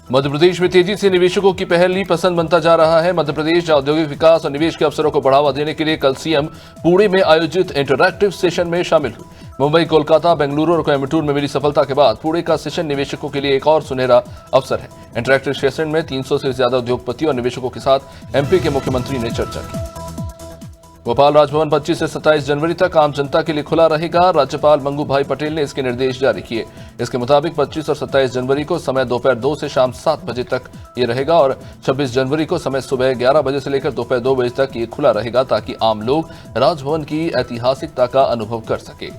मध्य प्रदेश में तेजी से निवेशकों की पहली पसंद बनता जा रहा है। मध्य प्रदेश औद्योगिक विकास और निवेश के अवसरों को बढ़ावा देने के लिए कल सीएम पुणे में आयोजित इंटरैक्टिव सेशन में शामिल हुए। मुंबई, कोलकाता, बेंगलुरु और कोयम्बटूर में मिली सफलता के बाद पुणे का सेशन निवेशकों के लिए एक और सुनहरा अवसर है। इंटरैक्टिव सेशन में 300 से ज्यादा उद्योगपतियों और निवेशकों के साथ एमपी के मुख्यमंत्री ने चर्चा की। भोपाल राजभवन 25 से 27 जनवरी तक आम जनता के लिए खुला रहेगा। राज्यपाल मंगू भाई पटेल ने इसके निर्देश जारी किए। इसके मुताबिक 25 और 27 जनवरी को समय दोपहर 2 से शाम 7 बजे तक ये रहेगा और 26 जनवरी को समय सुबह 11 बजे से लेकर दोपहर 2 बजे तक ये खुला रहेगा, ताकि आम लोग राजभवन की ऐतिहासिकता का अनुभव कर सके।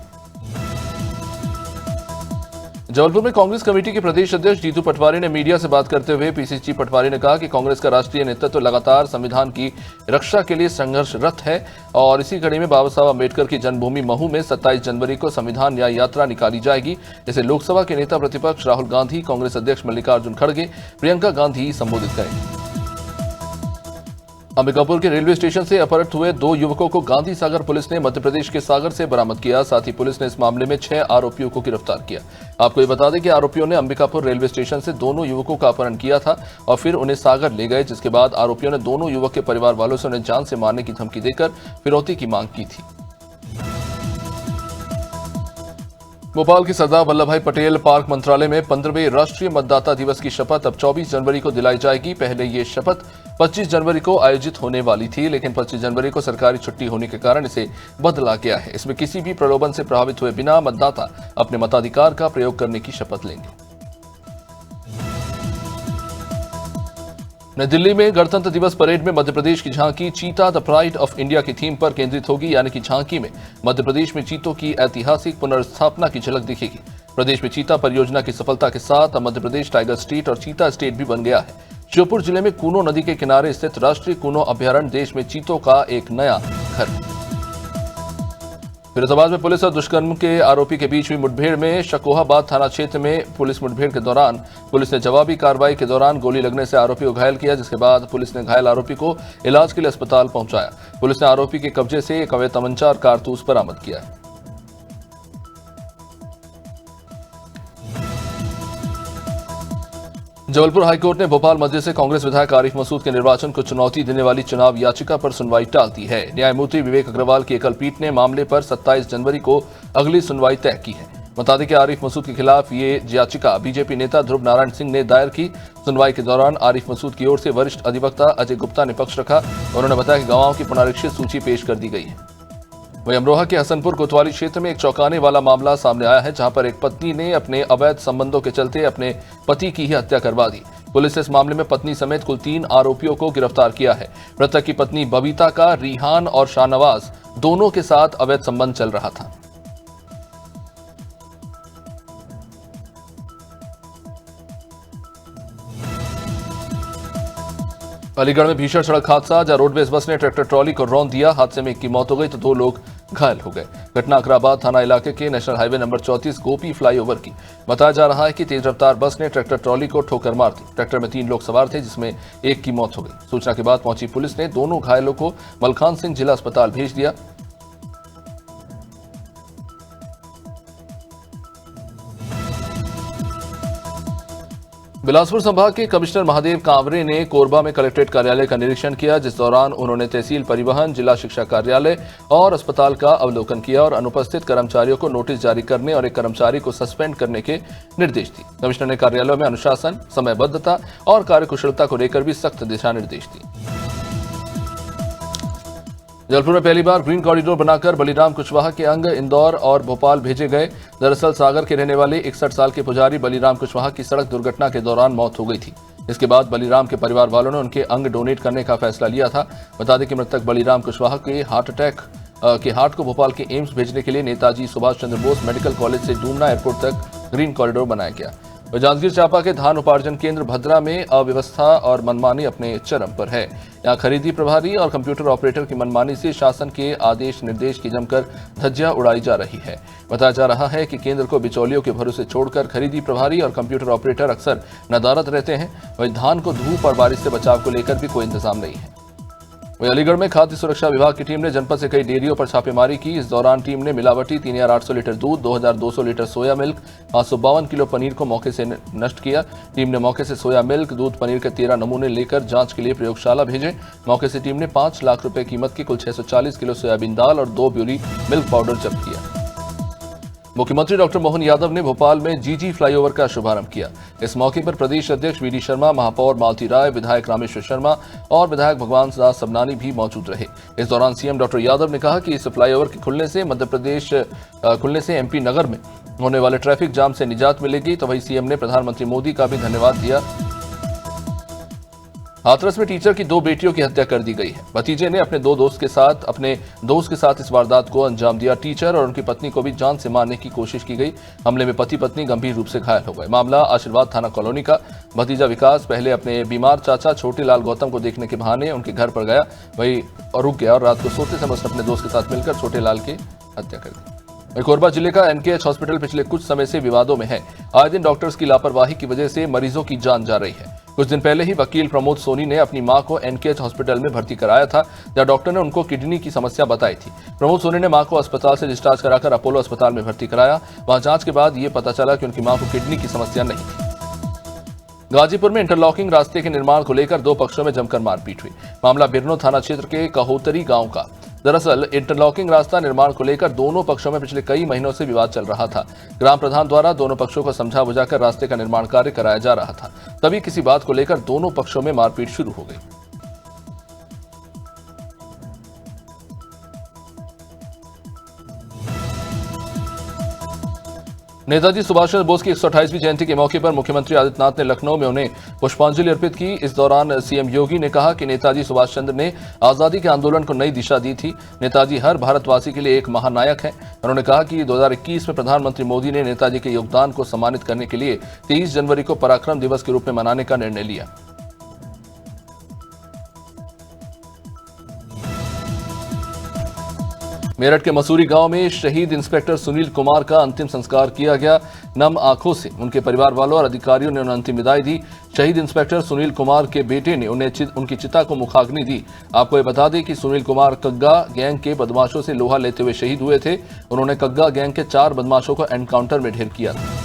जबलपुर में कांग्रेस कमेटी के प्रदेश अध्यक्ष जीतू पटवारी ने मीडिया से बात करते हुए पीसीसी पटवारी ने कहा कि कांग्रेस का राष्ट्रीय नेतृत्व लगातार संविधान की रक्षा के लिए संघर्षरत है और इसी कड़ी में बाबा साहब अम्बेडकर की जन्मभूमि महू में 27 जनवरी को संविधान न्याय यात्रा निकाली जाएगी। इसे लोकसभा के नेता प्रतिपक्ष राहुल गांधी, कांग्रेस अध्यक्ष मल्लिकार्जुन खड़गे, प्रियंका गांधी संबोधित करेंगे। अंबिकापुर के रेलवे स्टेशन से अपहृत हुए 2 युवकों को गांधी सागर पुलिस ने मध्य प्रदेश के सागर से बरामद किया। साथ ही पुलिस ने इस मामले में 6 आरोपियों को गिरफ्तार किया। आपको ये बता दें कि आरोपियों ने अंबिकापुर रेलवे स्टेशन से दोनों युवकों का अपहरण किया था और फिर उन्हें सागर ले गए, जिसके बाद आरोपियों ने दोनों युवक के परिवार वालों से उन्हें जान से मारने की धमकी देकर फिरौती की मांग की थी। भोपाल के सरदार वल्लभ भाई पटेल पार्क मंत्रालय में 15वें राष्ट्रीय मतदाता दिवस की शपथ अब 24 जनवरी को दिलाई जाएगी। पहले ये शपथ 25 जनवरी को आयोजित होने वाली थी, लेकिन 25 जनवरी को सरकारी छुट्टी होने के कारण इसे बदला गया है। इसमें किसी भी प्रलोभन से प्रभावित हुए बिना मतदाता अपने मताधिकार का प्रयोग करने की शपथ लेंगे। नई दिल्ली में गणतंत्र दिवस परेड में मध्य प्रदेश की झांकी चीता द प्राइड ऑफ इंडिया की थीम पर केंद्रित होगी, यानी कि झांकी में मध्य प्रदेश में चीतों की ऐतिहासिक पुनर्स्थापना की झलक दिखेगी। प्रदेश में चीता परियोजना की सफलता के साथ मध्य प्रदेश टाइगर स्टेट और चीता स्टेट भी बन गया है। श्योपुर जिले में कूनो नदी के किनारे स्थित राष्ट्रीय कूनो अभ्यारण्य देश में चीतों का एक नया घर है। फिरोजाबाद में पुलिस और दुष्कर्म के आरोपी के बीच हुई मुठभेड़ में शकोहाबाद थाना क्षेत्र में पुलिस मुठभेड़ के दौरान पुलिस ने जवाबी कार्रवाई के दौरान गोली लगने से आरोपी को घायल किया, जिसके बाद पुलिस ने घायल आरोपी को इलाज के लिए अस्पताल पहुंचाया। पुलिस ने आरोपी के कब्जे से एक अवैध तमंचा और कारतूस बरामद किया है। जबलपुर हाईकोर्ट ने भोपाल मध्य से कांग्रेस विधायक आरिफ मसूद के निर्वाचन को चुनौती देने वाली चुनाव याचिका पर सुनवाई टाल दी है। न्यायमूर्ति विवेक अग्रवाल की एकल पीठ ने मामले पर 27 जनवरी को अगली सुनवाई तय की है। बता दें कि आरिफ मसूद के खिलाफ ये याचिका बीजेपी नेता ध्रुव नारायण सिंह ने दायर की। सुनवाई के दौरान आरिफ मसूद की ओर से वरिष्ठ अधिवक्ता अजय गुप्ता ने पक्ष रखा। उन्होंने बताया कि गवाहों की पुनरीक्षित सूची पेश कर दी गई है। वहीं अमरोहा के हसनपुर कोतवाली क्षेत्र में एक चौंकाने वाला मामला सामने आया है, जहां पर एक पत्नी ने अपने अवैध संबंधों के चलते अपने पति की ही हत्या करवा दी। पुलिस ने इस मामले में पत्नी समेत कुल 3 आरोपियों को गिरफ्तार किया है। मृतक की पत्नी बबीता का रिहान और शाहनवाज दोनों के साथ अवैध संबंध चल रहा था। अलीगढ़ में भीषण सड़क हादसा, जहां रोडवेज बस ने ट्रैक्टर ट्रॉली को रौंद दिया। हादसे में एक की मौत हो गई तो 2 लोग घायल हो गए। घटना अकराबाद थाना इलाके के नेशनल हाईवे नंबर 34 गोपी फ्लाईओवर की। बताया जा रहा है कि तेज रफ्तार बस ने ट्रैक्टर ट्रॉली को ठोकर मार दी। ट्रैक्टर में 3 लोग सवार थे, जिसमें एक की मौत हो गई। सूचना के बाद पहुंची पुलिस ने दोनों घायलों को मलखान सिंह जिला अस्पताल भेज दिया। बिलासपुर संभाग के कमिश्नर महादेव कांवरे ने कोरबा में कलेक्ट्रेट कार्यालय का निरीक्षण किया, जिस दौरान उन्होंने तहसील परिवहन, जिला शिक्षा कार्यालय और अस्पताल का अवलोकन किया और अनुपस्थित कर्मचारियों को नोटिस जारी करने और एक कर्मचारी को सस्पेंड करने के निर्देश दिए। कमिश्नर ने कार्यालयों में अनुशासन, समयबद्धता और कार्यकुशलता को लेकर भी सख्त दिशा निर्देश दिए। जबलपुर में पहली बार ग्रीन कॉरिडोर बनाकर बलिराम कुशवाहा के अंग इंदौर और भोपाल भेजे गए। दरअसल सागर के रहने वाले 61 साल के पुजारी बलिराम कुशवाहा की सड़क दुर्घटना के दौरान मौत हो गई थी। इसके बाद बलिराम के परिवार वालों ने उनके अंग डोनेट करने का फैसला लिया था। बता दें कि मृतक बलिराम कुशवाहा के हार्ट को भोपाल के एम्स भेजने के लिए नेताजी सुभाष चंद्र बोस मेडिकल कॉलेज से डूमना एयरपोर्ट तक ग्रीन कॉरिडोर बनाया गया। जांजगीर चांपा के धान उपार्जन केंद्र भद्रा में अव्यवस्था और मनमानी अपने चरम पर है। यहां खरीदी प्रभारी और कंप्यूटर ऑपरेटर की मनमानी से शासन के आदेश निर्देश की जमकर धज्जियां उड़ाई जा रही है। बताया जा रहा है कि केंद्र को बिचौलियों के भरोसे छोड़कर खरीदी प्रभारी और कंप्यूटर ऑपरेटर अक्सर नदारद रहते हैं। वहीं धान को धूप और बारिश से बचाव को लेकर भी कोई इंतजाम नहीं है। वहीं अलीगढ़ में खाद्य सुरक्षा विभाग की टीम ने जनपद से कई डेयरियों पर छापेमारी की। इस दौरान टीम ने मिलावटी 3800 लीटर दूध, 2200 litre soya milk, 552 kilo paneer को मौके से नष्ट किया। टीम ने मौके से सोया मिल्क, दूध, पनीर के 13 नमूने लेकर जांच के लिए प्रयोगशाला भेजे। मौके से टीम ने 5 लाख रुपए कीमत की कुल 640 किलो सोयाबीन दाल और 2 ब्यूरी मिल्क पाउडर जब्त किया। मुख्यमंत्री डॉक्टर मोहन यादव ने भोपाल में जीजी फ्लाईओवर का शुभारंभ किया। इस मौके पर प्रदेश अध्यक्ष वीडी शर्मा, महापौर मालती राय, विधायक रामेश्वर शर्मा और विधायक भगवान दास सबनानी भी मौजूद रहे। इस दौरान सीएम डॉक्टर यादव ने कहा कि इस फ्लाईओवर के खुलने से एमपी नगर में होने वाले ट्रैफिक जाम से निजात मिलेगी। तो वहीं सीएम ने प्रधानमंत्री मोदी का भी धन्यवाद दिया। हाथरस में टीचर की 2 बेटियों की हत्या कर दी गई है। भतीजे ने अपने दोस्त के साथ इस वारदात को अंजाम दिया। टीचर और उनकी पत्नी को भी जान से मारने की कोशिश की गई। हमले में पति पत्नी गंभीर रूप से घायल हो गए। मामला आशीर्वाद थाना कॉलोनी का। भतीजा विकास पहले अपने बीमार चाचा छोटे लाल गौतम को देखने के बहाने उनके घर पर गया, वही रुक गया और रात को सोते समय उसने अपने दोस्त के साथ मिलकर छोटे लाल की हत्या कर दी। कोरबा जिले का एनकेएच हॉस्पिटल पिछले कुछ समय से विवादों में है। आए दिन डॉक्टर्स की लापरवाही की वजह से मरीजों की जान जा रही है। कुछ दिन पहले ही वकील प्रमोद सोनी ने अपनी मां को एनकेएच हॉस्पिटल में भर्ती कराया था, जहां डॉक्टर ने उनको किडनी की समस्या बताई थी। प्रमोद सोनी ने मां को अस्पताल से डिस्चार्ज कराकर अपोलो अस्पताल में भर्ती कराया। वहां जांच के बाद ये पता चला कि उनकी मां को किडनी की समस्या नहीं थी। गाजीपुर में इंटरलॉकिंग रास्ते के निर्माण को लेकर 2 पक्षों में जमकर मारपीट हुई। मामला बिरनो थाना क्षेत्र के कहोतरी गांव का। दरअसल इंटरलॉकिंग रास्ता निर्माण को लेकर दोनों पक्षों में पिछले कई महीनों से विवाद चल रहा था। ग्राम प्रधान द्वारा दोनों पक्षों को समझा बुझाकर रास्ते का निर्माण कार्य कराया जा रहा था। तभी किसी बात को लेकर दोनों पक्षों में मारपीट शुरू हो गई। नेताजी सुभाष चंद्र बोस की 128वीं जयंती के मौके पर मुख्यमंत्री आदित्यनाथ ने लखनऊ में उन्हें पुष्पांजलि अर्पित की। इस दौरान सीएम योगी ने कहा कि नेताजी सुभाष चंद्र ने आजादी के आंदोलन को नई दिशा दी थी। नेताजी हर भारतवासी के लिए एक महानायक हैं। उन्होंने कहा कि 2021 में प्रधानमंत्री मोदी ने नेताजी के योगदान को सम्मानित करने के लिए 23 जनवरी को पराक्रम दिवस के रूप में मनाने का निर्णय लिया। मेरठ के मसूरी गांव में शहीद इंस्पेक्टर सुनील कुमार का अंतिम संस्कार किया गया। नम आंखों से उनके परिवार वालों और अधिकारियों ने उन्हें अंतिम विदाई दी। शहीद इंस्पेक्टर सुनील कुमार के बेटे ने उनकी चिता को मुखाग्नि दी। आपको ये बता दें कि सुनील कुमार कग्गा गैंग के बदमाशों से लोहा लेते हुए शहीद हुए थे। उन्होंने कग्गा गैंग के 4 बदमाशों को एनकाउंटर में ढेर किया था।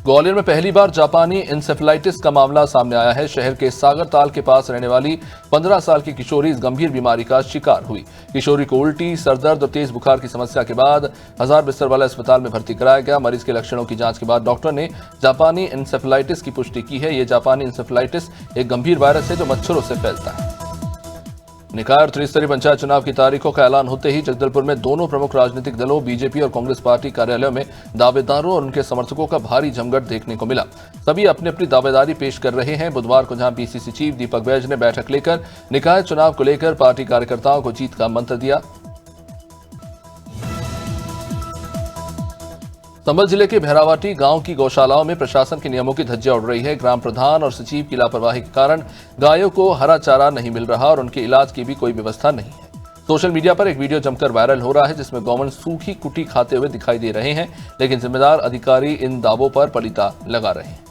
ग्वालियर में पहली बार जापानी इंसेफेलाइटिस का मामला सामने आया है। शहर के सागर ताल के पास रहने वाली 15 साल की किशोरी इस गंभीर बीमारी का शिकार हुई। किशोरी को उल्टी, सरदर्द और तेज बुखार की समस्या के बाद 1000 बिस्तर वाले अस्पताल में भर्ती कराया गया। मरीज के लक्षणों की जांच के बाद डॉक्टर ने जापानी इंसेफेलाइटिस की पुष्टि की है। ये जापानी इंसेफेलाइटिस एक गंभीर वायरस है जो मच्छरों से फैलता है। निकाय और त्रिस्तरीय पंचायत चुनाव की तारीखों का ऐलान होते ही जगदलपुर में दोनों प्रमुख राजनीतिक दलों बीजेपी और कांग्रेस पार्टी कार्यालयों में दावेदारों और उनके समर्थकों का भारी जमघट देखने को मिला। सभी अपनी अपनी दावेदारी पेश कर रहे हैं। बुधवार को जहां पीसीसी चीफ दीपक बैज ने बैठक लेकर निकाय चुनाव को लेकर पार्टी कार्यकर्ताओं को जीत का मंत्र दिया। संभल जिले के भैरावाटी गांव की गौशालाओं में प्रशासन के नियमों की धज्जियां उड़ रही है। ग्राम प्रधान और सचिव की लापरवाही के कारण गायों को हरा चारा नहीं मिल रहा और उनके इलाज की भी कोई व्यवस्था नहीं है। सोशल मीडिया पर एक वीडियो जमकर वायरल हो रहा है जिसमें गौवंश सूखी कुटी खाते हुए दिखाई दे रहे हैं, लेकिन जिम्मेदार अधिकारी इन दावों पर पलीता लगा रहे हैं।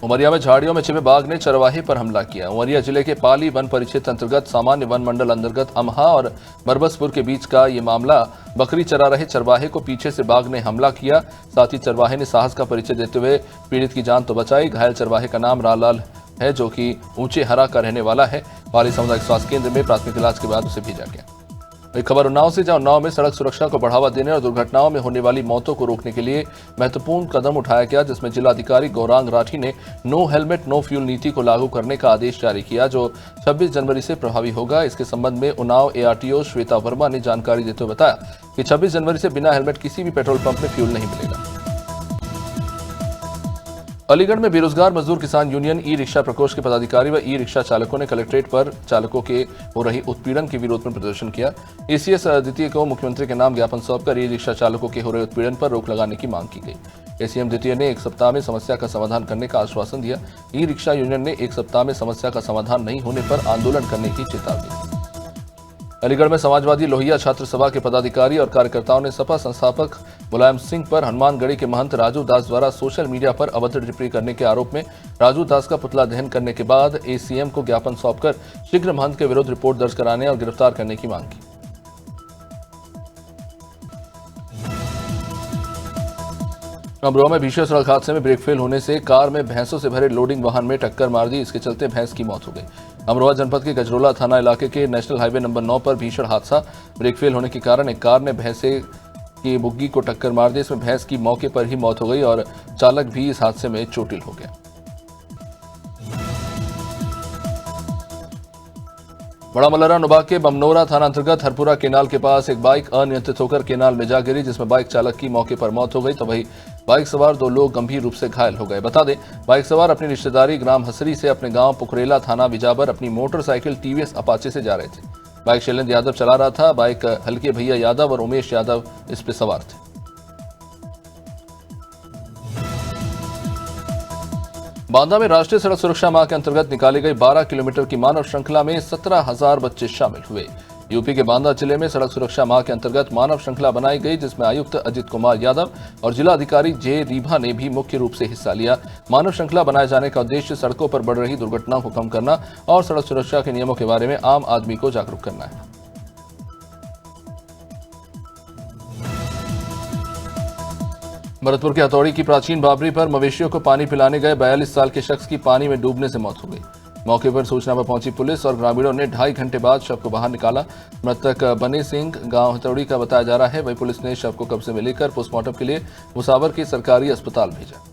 उमरिया में झाड़ियों में छिपे बाघ ने चरवाहे पर हमला किया। उमरिया जिले के पाली वन परिक्षेत्र अंतर्गत सामान्य वन मंडल अंतर्गत अमहा और बरबसपुर के बीच का ये मामला। बकरी चरा रहे चरवाहे को पीछे से बाघ ने हमला किया। साथ ही चरवाहे ने साहस का परिचय देते हुए पीड़ित की जान तो बचाई। घायल चरवाहे का नाम रालाल है जो कि ऊंचे हरा का रहने वाला है। पाली सामुदायिक स्वास्थ्य केंद्र में प्राथमिक इलाज के बाद उसे भेजा गया। एक खबर उन्नाव से, जहां उन्नाव में सड़क सुरक्षा को बढ़ावा देने और दुर्घटनाओं में होने वाली मौतों को रोकने के लिए महत्वपूर्ण कदम उठाया गया, जिसमें जिलाधिकारी गौरांग राठी ने नो हेलमेट नो फ्यूल नीति को लागू करने का आदेश जारी किया, जो 26 जनवरी से प्रभावी होगा। इसके संबंध में उन्नाव एआरटीओ श्वेता वर्मा ने जानकारी देते हुए बताया कि 26 जनवरी से बिना हेलमेट किसी भी पेट्रोल पंप में फ्यूल नहीं मिलेगा। अलीगढ़ में बेरोजगार मजदूर किसान यूनियन ई रिक्शा प्रकोष्ठ के पदाधिकारी व ई रिक्शा चालकों ने कलेक्ट्रेट पर चालकों के हो रही उत्पीड़न के विरोध में प्रदर्शन किया। एसीएस द्वितीय को मुख्यमंत्री के नाम ज्ञापन सौंपकर ई रिक्शा चालकों के हो रहे उत्पीड़न पर रोक लगाने की मांग की गई। एसीएम द्वितीय ने 1 सप्ताह में समस्या का समाधान करने का आश्वासन दिया। ई रिक्शा यूनियन ने 1 सप्ताह में समस्या का समाधान नहीं होने पर आंदोलन करने की चेतावनी दी। अलीगढ़ में समाजवादी लोहिया छात्र सभा के पदाधिकारी और कार्यकर्ताओं ने सपा संस्थापक मुलायम सिंह पर हनुमानगढ़ी के महंत राजू दास द्वारा सोशल मीडिया पर अभद्र टिप्पणी करने के आरोप में राजू दास का पुतला दहन करने के बाद एसीएम को ज्ञापन सौंपकर शीघ्र महंत के विरुद्ध रिपोर्ट दर्ज कराने और गिरफ्तार करने की मांग की। अमरोहा में भीषण सड़क हादसे में ब्रेक फेल होने से कार में भैंसों से भरे लोडिंग वाहन में टक्कर मार दी। इसके चलते भैंस की मौत हो गई। अमरोहा जनपद के गजरोला थाना इलाके के नेशनल हाईवे नंबर 9 पर भीषण हादसा। ब्रेक फेल होने के कारण एक कार ने भैंसे की बुग्गी को टक्कर मार दी। इसमें भैंस की मौके पर ही मौत हो गई और चालक भी इस हादसे में चोटिल हो गया। बड़ा मल्लरा नुबाग के बमनोरा थाना अंतर्गत हरपुरा केनाल के पास एक बाइक अनियंत्रित होकर केनाल में जा गिरी, जिसमें बाइक चालक की मौके पर मौत हो गई तो वहीं बाइक सवार 2 लोग गंभीर रूप से घायल हो गए। बता दें, बाइक सवार अपनी रिश्तेदारी ग्राम हसरी से अपने गांव पुकरेला थाना बिजाबर अपनी मोटरसाइकिल टीवीएस अपाचे से जा रहे थे। बाइक शैलेंद्र यादव चला रहा था। बाइक हल्के भैया यादव और उमेश यादव इस पर सवार थे। बांदा में राष्ट्रीय सड़क सुरक्षा माह के अंतर्गत निकाली गई 12 किलोमीटर की मानव श्रृंखला में 17,000 बच्चे शामिल हुए। यूपी के बांदा जिले में सड़क सुरक्षा माह के अंतर्गत मानव श्रृंखला बनाई गई, जिसमें आयुक्त अजित कुमार यादव और जिला अधिकारी जे रीभा ने भी मुख्य रूप से हिस्सा लिया। मानव श्रृंखला बनाए जाने का उद्देश्य सड़कों पर बढ़ रही दुर्घटनाओं को कम करना और सड़क सुरक्षा के नियमों के बारे में आम आदमी को जागरूक करना है। भरतपुर के हथौड़ी की प्राचीन बाबरी पर मवेशियों को पानी पिलाने गए 42 साल के शख्स की पानी में डूबने से मौत हो गई। मौके पर सूचना पर पहुंची पुलिस और ग्रामीणों ने 2.5 घंटे बाद शव को बाहर निकाला। मृतक बने सिंह गांव हथौड़ी का बताया जा रहा है। वहीं पुलिस ने शव को कब्जे में लेकर पोस्टमार्टम के लिए मुसावर के सरकारी अस्पताल भेजा।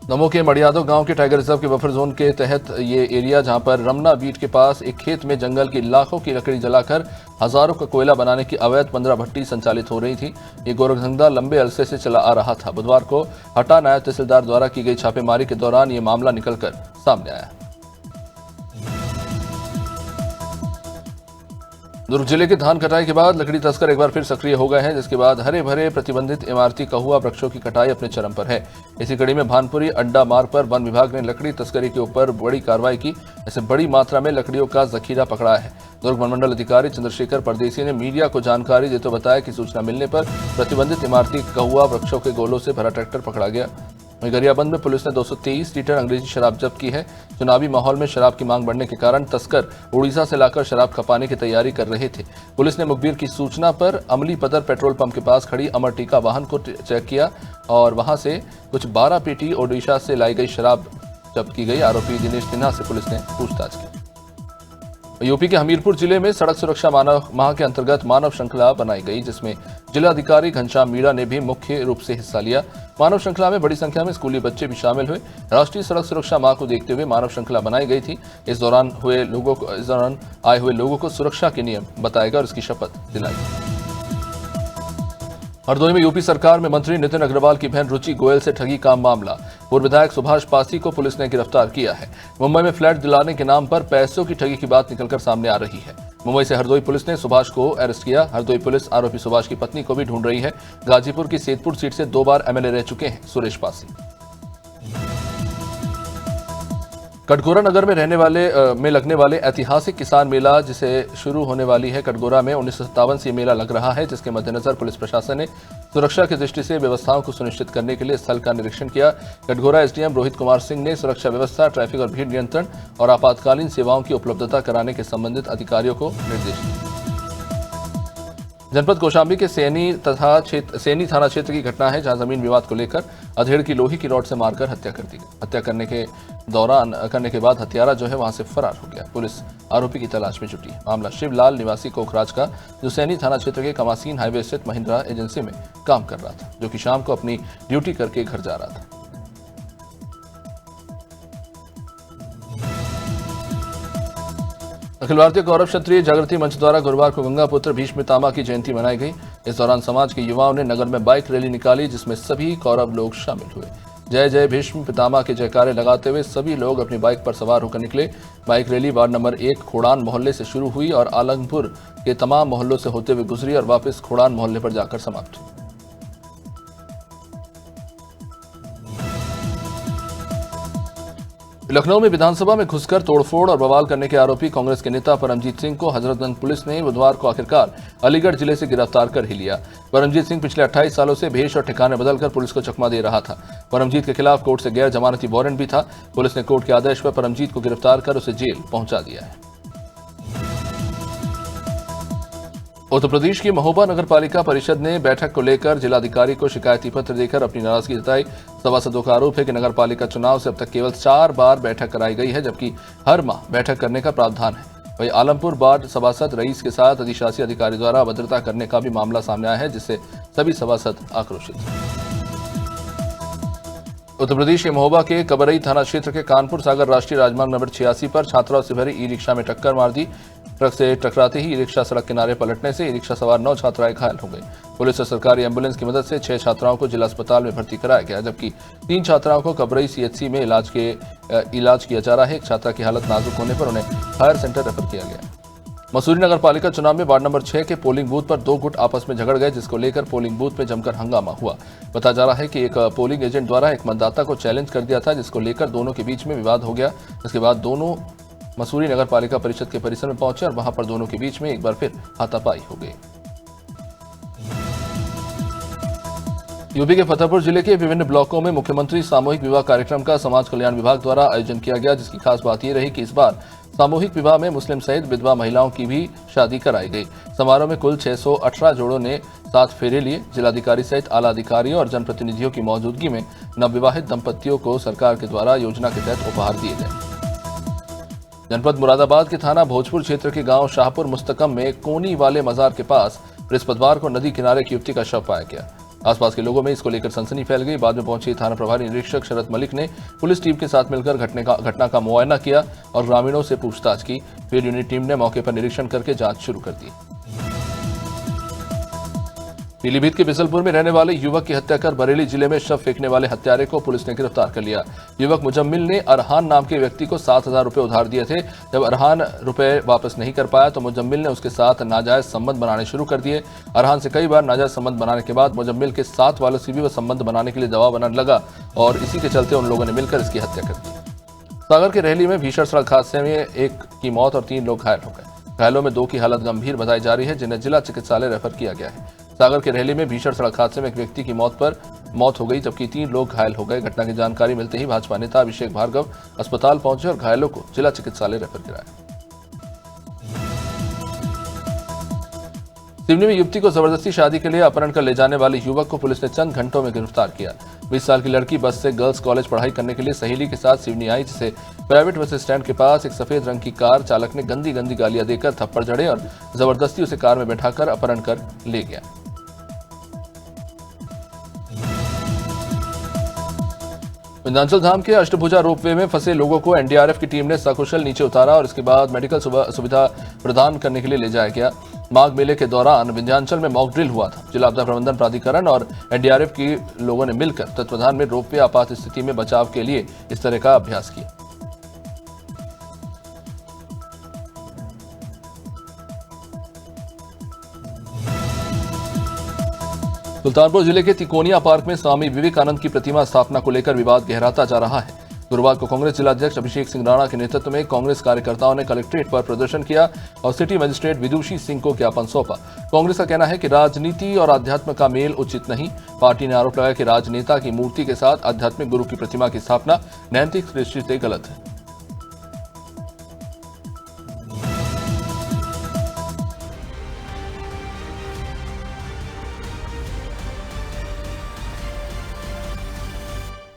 दमोह के मड़ियादो गांव के टाइगर रिजर्व के बफर जोन के तहत ये एरिया, जहां पर रमना बीट के पास एक खेत में जंगल की लाखों की लकड़ी जलाकर हजारों का कोयला बनाने की अवैध 15 भट्टी संचालित हो रही थी। ये गोरखधंधा लंबे अरसे से चला आ रहा था। बुधवार को हटा नायब तहसीलदार द्वारा की गई छापेमारी के दौरान ये मामला निकलकर सामने आया। दुर्ग जिले के धान कटाई के बाद लकड़ी तस्कर एक बार फिर सक्रिय हो गए हैं, जिसके बाद हरे भरे प्रतिबंधित इमारती कहुआ वृक्षों की कटाई अपने चरम पर है। इसी कड़ी में भानपुरी अड्डा मार्ग पर वन विभाग ने लकड़ी तस्करी के ऊपर बड़ी कार्रवाई की। ऐसे बड़ी मात्रा में लकड़ियों का जखीरा पकड़ा है। दुर्ग वनमंडल अधिकारी चंद्रशेखर परदेसी ने मीडिया को जानकारी देते हुए बताया कि सूचना मिलने पर प्रतिबंधित इमारती कहुआ वृक्षों के गोलों से भरा ट्रैक्टर पकड़ा गया। गरियाबंद में पुलिस ने 223 लीटर अंग्रेजी शराब जब्त की है। चुनावी माहौल में शराब की मांग बढ़ने के कारण तस्कर उड़ीसा से लाकर शराब खपाने की तैयारी कर रहे थे। पुलिस ने मुखबिर की सूचना पर अमली पदर पेट्रोल पंप के पास खड़ी अमर टीका वाहन को चेक किया और वहां से कुछ 12 पेटी ओडिशा से लाई गई शराब जब्त की गई। आरोपी दिनेश सिन्हा से पुलिस ने पूछताछ की। यूपी के हमीरपुर जिले में सड़क सुरक्षा माह के अंतर्गत मानव श्रृंखला बनाई गई, जिसमें जिलाधिकारी घनश्याम मीणा ने भी मुख्य रूप से हिस्सा लिया। मानव श्रृंखला में बड़ी संख्या में स्कूली बच्चे भी शामिल हुए। राष्ट्रीय सड़क सुरक्षा माह को देखते हुए मानव श्रृंखला बनाई गई थी। इस दौरान आए हुए लोगों को सुरक्षा के नियम बताएगा और इसकी शपथ दिलाई। हरदोई में यूपी सरकार में मंत्री नितिन अग्रवाल की बहन रुचि गोयल से ठगी का मामला। पूर्व विधायक सुभाष पासी को पुलिस ने गिरफ्तार किया है। मुंबई में फ्लैट दिलाने के नाम पर पैसों की ठगी की बात निकलकर सामने आ रही है। मुंबई से हरदोई पुलिस ने सुभाष को अरेस्ट किया। हरदोई पुलिस आरोपी सुभाष की पत्नी को भी ढूंढ रही है। गाजीपुर की सेतपुर सीट से 2 बार एमएलए रह चुके हैं सुरेश पासी। कटघोरा नगर में लगने वाले ऐतिहासिक किसान मेला, जिसे शुरू होने वाली है कटघोरा में 1957 से मेला लग रहा है, जिसके मद्देनजर पुलिस प्रशासन ने सुरक्षा की दृष्टि से व्यवस्थाओं को सुनिश्चित करने के लिए स्थल का निरीक्षण किया। कटघोरा एसडीएम रोहित कुमार सिंह ने सुरक्षा व्यवस्था, ट्रैफिक और भीड़ नियंत्रण और आपातकालीन सेवाओं की उपलब्धता कराने के संबंधित अधिकारियों को निर्देश दिए। जनपद कौशाम्बी के सेनी थाना क्षेत्र की घटना है, जहां जमीन विवाद को लेकर अधेड़ की लोहे की रॉड से मारकर हत्या कर दी गई। हत्या करने के बाद हत्यारा जो है वहां से फरार हो गया। पुलिस आरोपी की तलाश में जुटी है। मामला शिवलाल निवासी कोखराज का, जो सैनी थाना क्षेत्र के कमासीन हाईवे स्थित महिंद्रा एजेंसी में काम कर रहा था, जो कि शाम को अपनी ड्यूटी करके घर जा रहा था। अखिल भारतीय गौरव क्षत्रिय जागृति मंच द्वारा गुरुवार को गंगा पुत्र भीष्म पितामह की जयंती मनाई गई। इस दौरान समाज के युवाओं ने नगर में बाइक रैली निकाली, जिसमें सभी कौरव लोग शामिल हुए। जय जय भीष्म पितामह के जयकारे लगाते हुए सभी लोग अपनी बाइक पर सवार होकर निकले। बाइक रैली वार्ड नंबर 1 खोड़ान मोहल्ले से शुरू हुई और आलमपुर के तमाम मोहल्लों से होते हुए गुजरी और वापस खोड़ान मोहल्ले पर जाकर समाप्त हुई। लखनऊ में विधानसभा में घुसकर तोड़फोड़ और बवाल करने के आरोपी कांग्रेस के नेता परमजीत सिंह को हजरतगंज पुलिस ने बुधवार को आखिरकार अलीगढ़ जिले से गिरफ्तार कर ही लिया। परमजीत सिंह पिछले 28 सालों से भेष और ठिकाने बदलकर पुलिस को चकमा दे रहा था। परमजीत के खिलाफ कोर्ट से गैर जमानती वारंट भी था। पुलिस ने कोर्ट के आदेश पर परमजीत को गिरफ्तार कर उसे जेल पहुंचा दिया है। उत्तर प्रदेश की महोबा नगर पालिका परिषद ने बैठक को लेकर जिलाधिकारी को शिकायती पत्र देकर अपनी नाराजगी जताई। सभासदों का आरोप है कि नगर पालिका चुनाव से अब तक केवल 4 बार बैठक कराई गई है, जबकि हर माह बैठक करने का प्रावधान है। वहीं आलमपुर वार्ड सभासद रईस के साथ अधिशासी अधिकारी द्वारा अभद्रता करने का भी मामला सामने आया है, जिससे सभी सभासद आक्रोशित हैं। उत्तर प्रदेश के महोबा के कबरई थाना क्षेत्र के कानपुर सागर राष्ट्रीय राजमार्ग नंबर 86 पर छात्राओं से भरी ई रिक्शा में टक्कर मार दी। ट्रक से टकराते ही ई रिक्शा सड़क किनारे पलटने से ई रिक्शा सवार 9 छात्राएं घायल हो गई। पुलिस और सरकारी एम्बुलेंस की मदद से 6 छात्राओं को जिला अस्पताल में भर्ती कराया गया, जबकि 3 छात्राओं को कबरई सीएचसी में इलाज किया जा रहा है। एक छात्रा की हालत नाजुक होने पर उन्हें फायर सेंटर रेफर किया गया। मसूरी नगर पालिका चुनाव में वार्ड नंबर 6 के पोलिंग बूथ पर 2 गुट आपस में झगड़ गए, जिसको लेकर पोलिंग बूथ में जमकर हंगामा हुआ। बताया जा रहा है कि एक पोलिंग एजेंट द्वारा एक मतदाता को चैलेंज कर दिया था, जिसको लेकर दोनों के बीच में विवाद हो गया। इसके बाद दोनों मसूरी नगर पालिका परिषद के परिसर में पहुंचे और वहां पर दोनों के बीच में एक बार फिर हाथापाई हो गई। यूपी के फतेहपुर जिले के विभिन्न ब्लॉकों में मुख्यमंत्री सामूहिक विवाह कार्यक्रम का समाज कल्याण विभाग द्वारा आयोजन किया गया, जिसकी खास बात यह रही कि इस बार सामूहिक विवाह में मुस्लिम सहित विधवा महिलाओं की भी शादी कराई गई। समारोह में कुल 618 जोड़ों ने 7 फेरे लिए। जिलाधिकारी सहित आला अधिकारियों और जनप्रतिनिधियों की मौजूदगी में नवविवाहित दंपतियों को सरकार के द्वारा योजना के तहत उपहार दिए गए। जनपद मुरादाबाद के थाना भोजपुर क्षेत्र के गांव शाहपुर मुस्तकम में कोनी वाले मजार के पास बृहस्पतिवार को नदी किनारे एक युवती का शव पाया गया। आसपास के लोगों में इसको लेकर सनसनी फैल गई। बाद में पहुंची थाना प्रभारी निरीक्षक शरद मलिक ने पुलिस टीम के साथ मिलकर घटना का मुआयना किया और ग्रामीणों से पूछताछ की। फिर यूनिट टीम ने मौके पर निरीक्षण करके जांच शुरू कर दी। पीलीभीत के बिसलपुर में रहने वाले युवक की हत्या कर बरेली जिले में शव फेंकने वाले हत्यारे को पुलिस ने गिरफ्तार कर लिया। युवक मुजम्मिल ने अरहान नाम के व्यक्ति को 7,000 रुपए उधार दिए थे। जब अरहान रुपए वापस नहीं कर पाया तो मुजम्मिल ने उसके साथ नाजायज संबंध बनाने शुरू कर दिए। अरहान से कई बार नाजायज संबंध बनाने के बाद मुजम्मिल के साथ वालों से भी वह संबंध बनाने के लिए दबाव बनाने लगा और इसी के चलते उन लोगों ने मिलकर इसकी हत्या कर दी। सागर के रेहली में भीषण सड़क हादसे में 1 की मौत और 3 लोग घायल हो गए। घायलों में 2 की हालत गंभीर बताई जा रही है, जिन्हें जिला चिकित्सालय रेफर किया गया है। सागर के रेहली में भीषण सड़क हादसे में एक व्यक्ति की मौत हो गई, जबकि 3 लोग घायल हो गए। घटना की जानकारी मिलते ही भाजपा नेता अभिषेक भार्गव अस्पताल पहुंचे और घायलों को जिला चिकित्सालय रेफर कराया। सिवनी में युवती को जबरदस्ती शादी के लिए अपहरण कर ले जाने वाले युवक को पुलिस ने चंद घंटों में गिरफ्तार किया। 20 साल की लड़की बस से गर्ल्स कॉलेज पढ़ाई करने के लिए सहेली के साथ सिवनी आई, जिसे प्राइवेट बस स्टैंड के पास एक सफेद रंग की कार चालक ने गंदी गालियां देकर थप्पड़ जड़े और जबरदस्ती उसे कार में बैठाकर अपहरण कर ले गया। विंध्याचल धाम के अष्टभुजा रोपवे में फंसे लोगों को एनडीआरएफ की टीम ने सकुशल नीचे उतारा और इसके बाद मेडिकल सुविधा प्रदान करने के लिए ले जाया गया। माघ मेले के दौरान विंध्याचल में मॉक ड्रिल हुआ था। जिला आपदा प्रबंधन प्राधिकरण और एनडीआरएफ के लोगों ने मिलकर तत्वाधान में रोपवे आपात स्थिति में बचाव के लिए इस तरह का अभ्यास किया। सुल्तानपुर जिले के तिकोनिया पार्क में स्वामी विवेकानंद की प्रतिमा स्थापना को लेकर विवाद गहराता जा रहा है। गुरुवार को कांग्रेस जिलाध्यक्ष अभिषेक सिंह राणा के नेतृत्व में कांग्रेस कार्यकर्ताओं ने कलेक्ट्रेट पर प्रदर्शन किया और सिटी मजिस्ट्रेट विदुषी सिंह को ज्ञापन सौंपा। कांग्रेस का कहना है कि राजनीति और अध्यात्म का मेल उचित नहीं। पार्टी ने आरोप लगाया कि राजनेता की मूर्ति के साथ आध्यात्मिक गुरु की प्रतिमा की स्थापना नैतिक दृष्टि से गलत है।